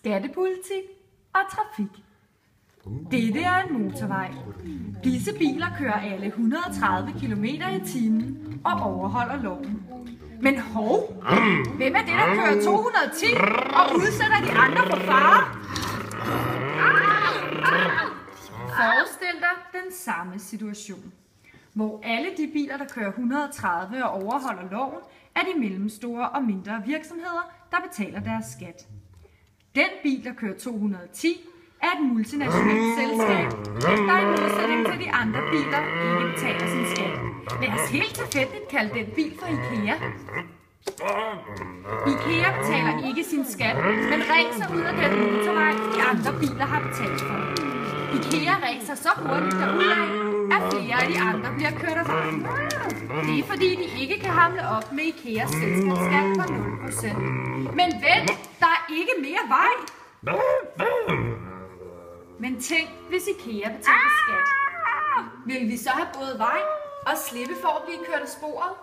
skattepolitik og trafik. Dette er en motorvej. Disse biler kører alle 130 km i timen og overholder loven. Men hov, hvem er det, der kører 210 og udsætter de andre for fare? Forestil dig den samme situation, hvor alle de biler, der kører 130 og overholder loven, er de mellemstore og mindre virksomheder, der betaler deres skat. Den bil, der kører 210, er et multinationalt selskab, der i modsætning til de andre biler ikke betaler sin skat. Lad os helt tilfældigt kalde den bil for IKEA. IKEA betaler ikke sin skat, men ræser ud af den motorvej, de andre biler har betalt for. IKEA ræser så hurtigt derudad, at flere af de andre bliver kørt af vejen. Det er fordi, de ikke kan hamle op med IKEAs selskabsskat på 0%. Men vent, der er ikke mere vej! Men tænk, hvis IKEA betaler skat. Vil vi så have både vej og slippe for at blive kørt af sporet?